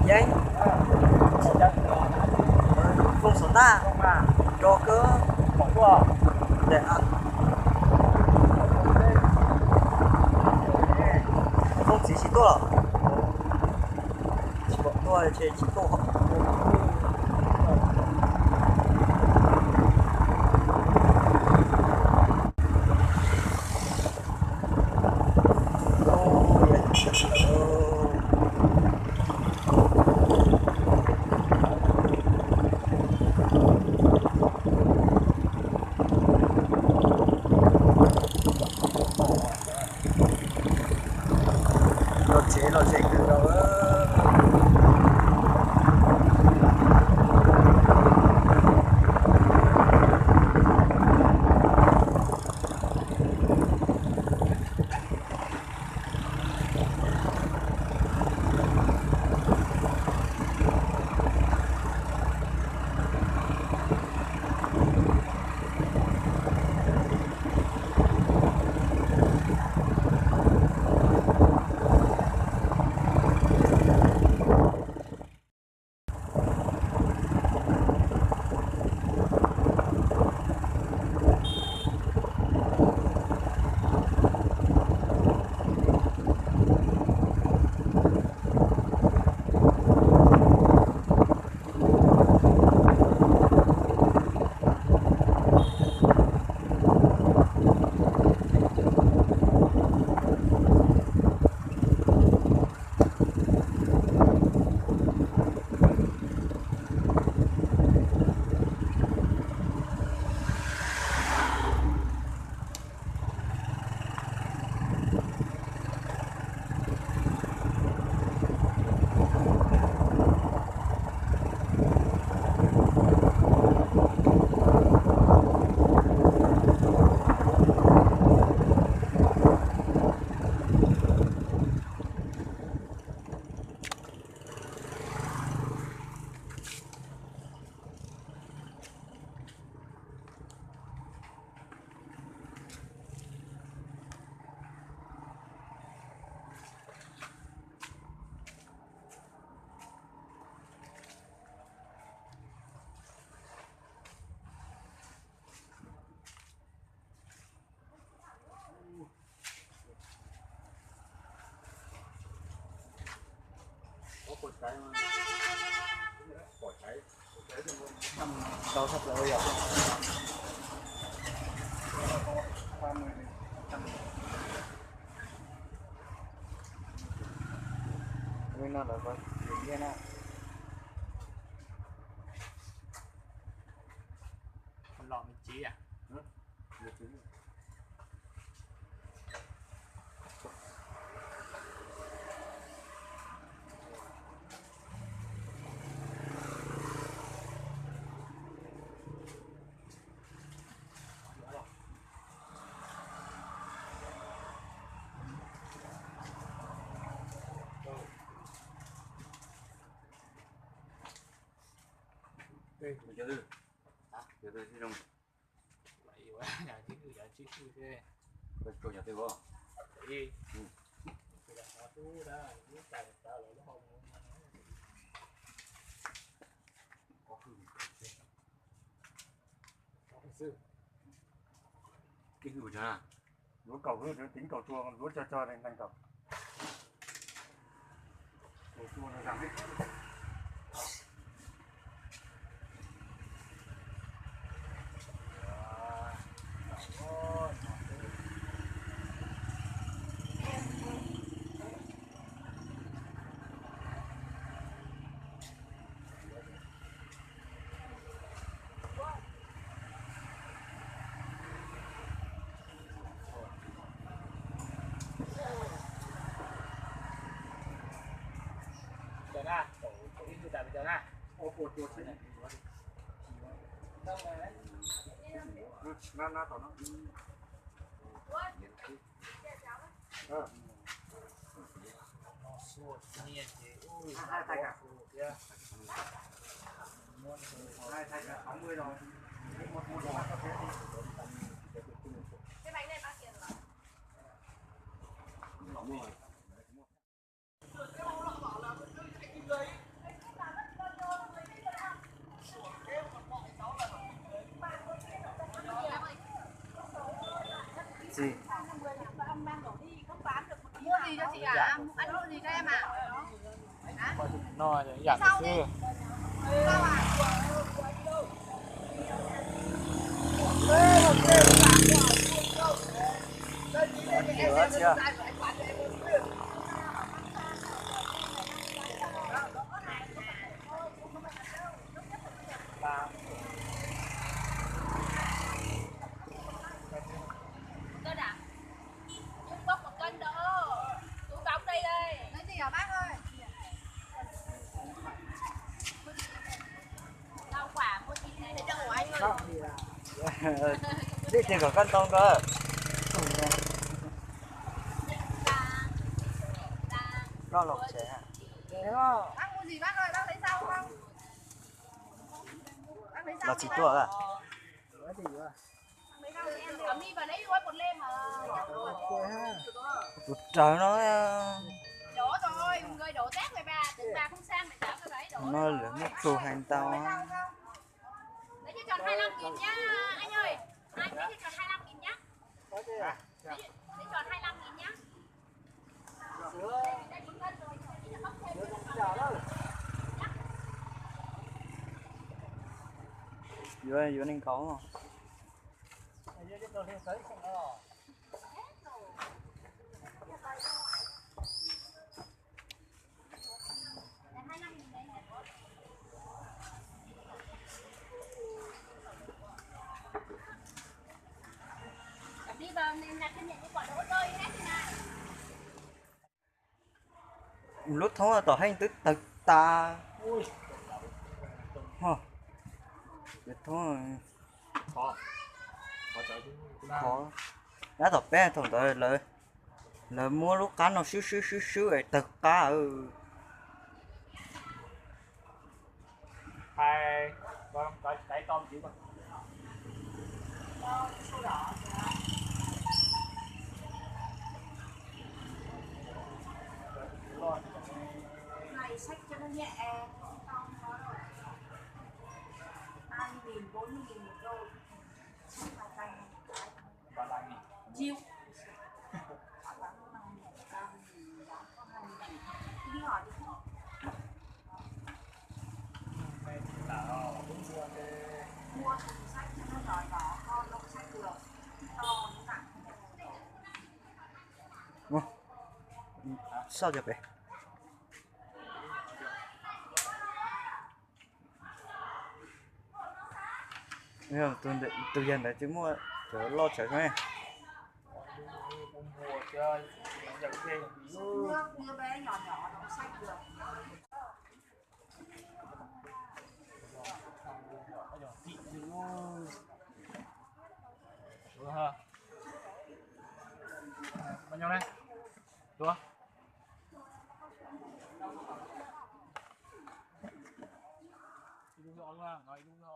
Giấy không số ta cho cơ để ăn không chỉ to chỉ bỏ tôi chỉ to nó chế từ đâu cột cái mà cột cái thì mình đau sắp rồi à 30 nguyên là con nguyên á con lọ mình chí à giờ từ giờ từ thì trong vậy quá nhà chứ thế cái chỗ nhà từ không đi cái đó chú đã biết tài tạo lại nó không có sư cái hữu chứ à lúa cầu hữu tính cầu chua còn lúa cho nên thành cầu chua nó giảm hết na tổ đi từ tại na ô cột cột thế này na tao nó hai thay cả hai thay cả 60 rồi một cái bánh này bao tiền rồi? mua rồi Cái bóng lọ bảo là Gì? Mua gì cho chị à? Ăn mua gì cho em à? No dạng xưa. Sao à? Nữa chưa? Cân à? Trung Quốc 1 cân đỡ. Chú đóng đây đây. Lấy gì hả bác ơi? Rau quả mua thịt này để đâu của anh ơi. Đi thì có con tôm cơ. Lo lọc trẻ hả? Bác mua gì bác ơi? Bác lấy rau không? Bác lấy rau Là chỉ tua à? Cẩm đi vào lấy gói 1 lem mà. Trời nó Đổ rồi, người đổ tép người bà, đừng bà không sang mày trả cái đấy đổ. nó là nước chua hành tao á. Lấy cho tròn 25.000 nhá anh ơi. Anh lấy cho tròn 25.000 nhá. Lấy tròn 25.000 nhá. Đây 1 cân rồi, chỉ là bóc thêm Vô anh có không? đi vào nên nhặt thêm những cái quả đỗ rơi hết đi này. Lúc thống là tỏ hành tức tật ta. Hả? Biết thôi. Khó. Khó chạy chứ. Khó. Đã tỏ bé thằng tới lời mua lúc cá nó xíu ấy tật cá Hai con cái tôm chỉ con. Này xách cho nó nhẹ. 20.000, 40.000 một đôi. Chiêu. Đi hỏi đi. Mua thùng sách cho nó giỏi đỏ con nó sách được. To nó nặng. sao được vậy? Bây giờ tôi dần đấy chứ mua chở lo chở cho em. Mùa chơi nhận thêm Mưa bé nhỏ nhỏ nó sách được. đúng ha. Bao nhiêu đây? Đúng không? Đúng rồi, nói đúng rồi.